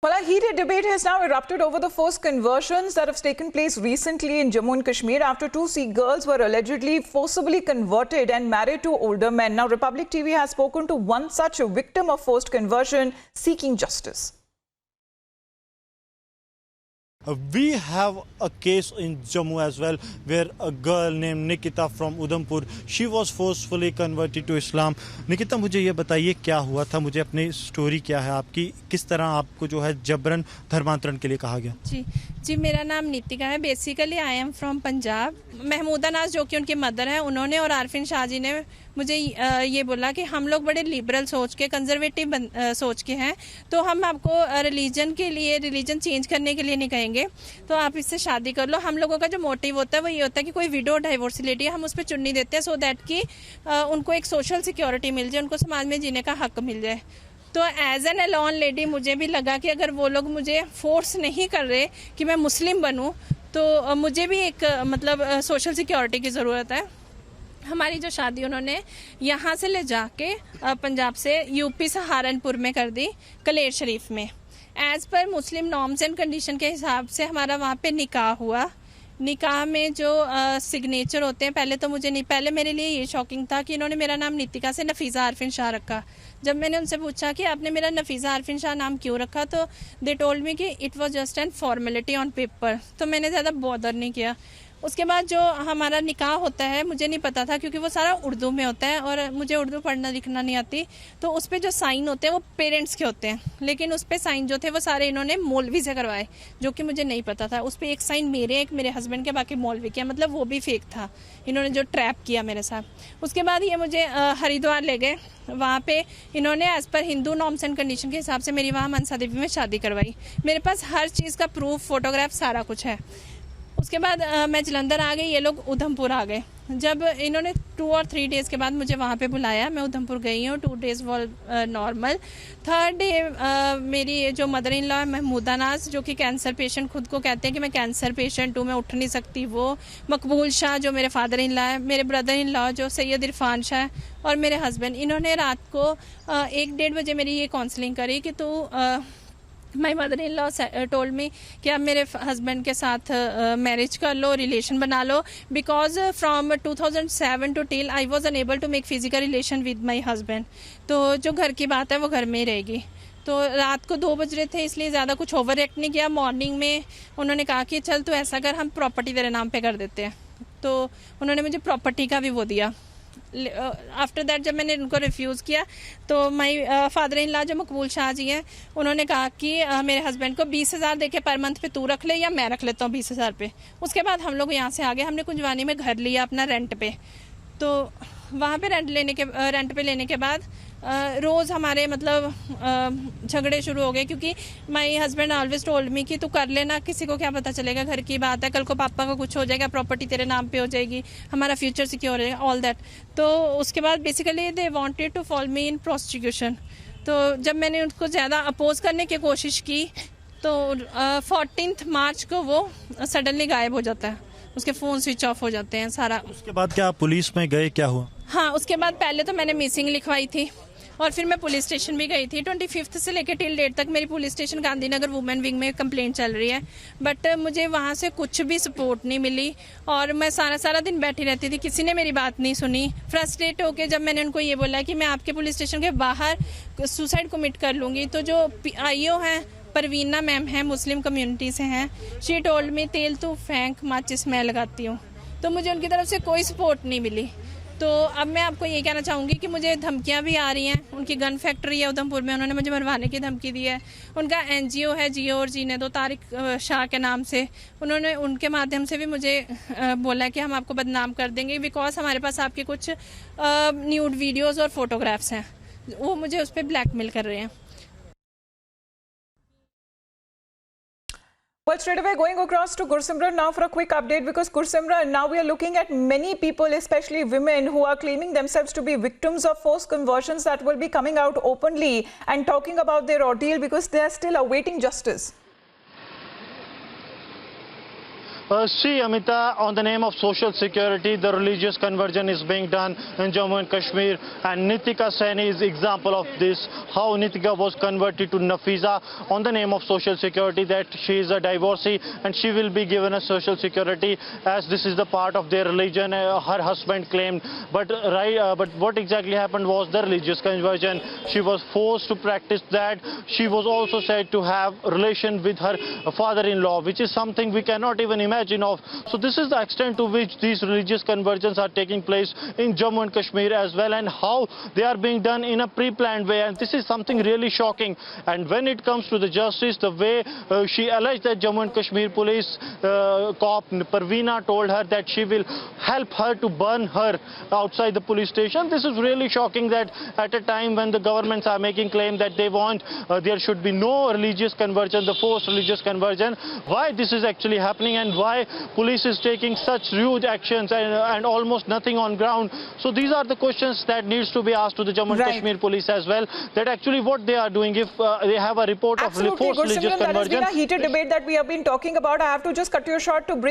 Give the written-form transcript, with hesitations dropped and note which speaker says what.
Speaker 1: Well, a heated debate has now erupted over the forced conversions that have taken place recently in Jammu and Kashmir after two Sikh girls were allegedly forcibly converted and married to older men. Now, Republic TV has spoken to one such victim of forced conversion seeking justice.
Speaker 2: We have a case in Jammu as well where a girl named Nikita from Udhampur, she was forcefully converted to Islam. Nikita, मुझे ये बताइए क्या हुआ था, मुझे अपनी story क्या है आपकी, किस तरह आपको जो है जबरन धर्मांतरण के लिए कहा गया?
Speaker 3: जी मेरा नाम नितिका है। Basically I am from Punjab. Mahmooda नाज जो कि उनकी मदर है, उन्होंने और आरफिन शाह जी ने मुझे ये बोला कि हम लोग बड़े लिबरल सोच के, कंजर्वेटिव सोच के हैं, तो हम आपको रिलीजन चेंज करने के लिए नहीं कहेंगे, तो आप इससे शादी कर लो। हम लोगों का जो मोटिव होता है वो ये होता है कि कोई विडो डाइवोर्स लेडी है, हम उस पर चुन्नी देते हैं सो दैट कि उनको एक सोशल सिक्योरिटी मिल जाए, उनको समाज में जीने का हक मिल जाए। तो एज एन अलॉन लेडी मुझे भी लगा कि अगर वो लोग मुझे फोर्स नहीं कर रहे कि मैं मुस्लिम बनूं, तो मुझे भी एक सोशल सिक्योरिटी की ज़रूरत है। हमारी जो शादी उन्होंने यहाँ से ले जाके पंजाब से यूपी सहारनपुर में कर दी, कलेर शरीफ में। As per Muslim norms and condition के हिसाब से हमारा वहाँ पे निकाह हुआ। निकाह में जो सिग्नेचर होते हैं, पहले मेरे लिए ये शॉकिंग था कि इन्होंने मेरा नाम नितिका से नफीज़ा आरफिन शाह रखा। जब मैंने उनसे पूछा कि आपने मेरा नफीज़ा आरफिन शाह नाम क्यों रखा, तो दे टोल्ड मी कि it was just an formality on paper, तो मैंने ज़्यादा बॉदर नहीं किया। उसके बाद जो हमारा निकाह होता है, मुझे नहीं पता था क्योंकि वो सारा उर्दू में होता है और मुझे उर्दू पढ़ना लिखना नहीं आती, तो उस पर जो साइन होते हैं वो पेरेंट्स के होते हैं, लेकिन उस पर साइन जो थे वो सारे इन्होंने मौलवी से करवाए, जो कि मुझे नहीं पता था। उस पर एक साइन मेरे, एक मेरे हस्बैंड के, बाकी मौलवी के, मतलब वो भी फेक था। इन्होंने जो ट्रैप किया मेरे साथ। उसके बाद ये मुझे हरिद्वार ले गए, वहाँ पे इन्होंने as per Hindu norms and condition के हिसाब से मेरी वहाँ मनसा देवी में शादी करवाई। मेरे पास हर चीज़ का प्रूफ, फोटोग्राफ, सारा कुछ है। उसके बाद मैं जलंधर आ गई, ये लोग उधमपुर आ गए। जब इन्होंने 2 और 3 डेज़ के बाद मुझे वहाँ पे बुलाया, मैं उधमपुर गई हूँ। 2 डेज़ वो नॉर्मल। 3rd डे मेरी जो मदर इन लॉ है महमूदा नाज, जो कि कैंसर पेशेंट खुद को कहते हैं कि मैं कैंसर पेशेंट हूँ, मैं उठ नहीं सकती, वो मकबूल शाह जो मेरे फादर इन लॉ है, मेरे ब्रदर इन लॉ जो सैयद इरफान शाह है, और मेरे हस्बैंड, इन्होंने रात को 1-1.5 बजे मेरी ये काउंसलिंग करी कि तू my mother in law told me कि आप मेरे हस्बैंड के साथ मैरिज कर लो, रिलेशन बना लो, because from 2007 to till I was unable to make physical relation with my husband, तो जो घर की बात है वो घर में ही रहेगी। तो रात को 2 बज रहे थे, इसलिए ज़्यादा कुछ ओवर एक्ट नहीं किया। मॉर्निंग में उन्होंने कहा कि चल तू ऐसा कर, हम प्रॉपर्टी तेरे नाम पे कर देते हैं, तो उन्होंने मुझे प्रॉपर्टी का भी वो दिया। आफ्टर दैट जब मैंने उनको रिफ्यूज़ किया, तो माई फादर इन लॉ जो मकबूल शाह जी हैं, उन्होंने कहा कि मेरे हस्बैंड को 20,000 दे के पर मंथ पे तू रख ले या मैं रख लेता हूँ 20,000 पे। उसके बाद हम लोग यहाँ से आ गए। हमने कुंजवानी में घर लिया अपना रेंट पे, तो वहाँ पे रेंट पे लेने के बाद रोज़ हमारे झगड़े शुरू हो गए, क्योंकि my husband always told me कि तू कर लेना, किसी को क्या पता चलेगा, घर की बात है, कल को पापा को कुछ हो जाएगा, प्रॉपर्टी तेरे नाम पे हो जाएगी, हमारा फ्यूचर सिक्योर है, ऑल दैट। तो उसके बाद basically they wanted to follow me in prosecution. तो जब मैंने उनको ज़्यादा अपोज करने की कोशिश की, तो 14 मार्च को वो सडनली गायब हो जाता है, उसके फ़ोन स्विच ऑफ हो जाते हैं सारा।
Speaker 2: उसके बाद क्या आप पुलिस में गए, क्या हुआ?
Speaker 3: हाँ, उसके बाद पहले तो मैंने मिसिंग लिखवाई थी और फिर मैं पुलिस स्टेशन भी गई थी। 25 से लेकर टिल डेट तक मेरी police station Gandhinagar women wing में कंप्लेंट चल रही है, बट मुझे वहाँ से कुछ भी सपोर्ट नहीं मिली और मैं सारा दिन बैठी रहती थी, किसी ने मेरी बात नहीं सुनी। फ्रस्ट्रेट होकर जब मैंने उनको ये बोला कि मैं आपके पुलिस स्टेशन के बाहर सुसाइड कमिट कर लूँगी, तो जो IO हैं परवीना मैम हैं, मुस्लिम कम्युनिटी से हैं, शी टोल्ड मी तेल तू फेंक, माचिस मैं लगाती हूँ। तो मुझे उनकी तरफ से कोई सपोर्ट नहीं मिली। तो अब मैं आपको ये कहना चाहूँगी कि मुझे धमकियाँ भी आ रही हैं। उनकी गन फैक्ट्री है उधमपुर में, उन्होंने मुझे मरवाने की धमकी दी है। उनका NGO है जियो और जीने दो, तारिक शाह के नाम से, उन्होंने उनके माध्यम से भी मुझे बोला कि हम आपको बदनाम कर देंगे, बिकॉज हमारे पास आपके कुछ न्यूड वीडियोज़ और फोटोग्राफ्स हैं, वो मुझे उस पर ब्लैकमेल कर रहे हैं।
Speaker 1: Well, straight away going across to Gursimran now for a quick update, because Gursimran, now we are looking at many people, especially women, who are claiming themselves to be victims of forced conversions that will be coming out openly and talking about their ordeal because they are still awaiting justice.
Speaker 2: See, Amita, on the name of social security, the religious conversion is being done in Jammu and Kashmir, and Nitika Sen is example of this, how Nitika was converted to Nafiza on the name of social security, that she is a divorcee and she will be given a social security as this is the part of their religion, her husband claimed. But what exactly happened was the religious conversion. She was forced to practice that. She was also said to have relation with her father-in-law, which is something we cannot even imagine of. So this is the extent to which these religious conversions are taking place in Jammu and Kashmir as well, and how they are being done in a pre-planned way, and this is something really shocking. And when it comes to the justice, the way she alleged that Jammu and Kashmir police cop Parveena told her that she will help her to burn her outside the police station, this is really shocking, that at a time when the governments are making claim that they want there should be no religious conversion, the forced religious conversion, why this is actually happening and why police is taking such rude actions and almost nothing on ground. So these are the questions that needs to be asked to the Jammu and
Speaker 1: Right.
Speaker 2: Kashmir police as well, that actually what they are doing, if they have a report
Speaker 1: Absolutely,
Speaker 2: of forced religious
Speaker 1: Gursimran, that has been
Speaker 2: conversion.
Speaker 1: a heated debate that we have been talking about. I have to just cut you short to break.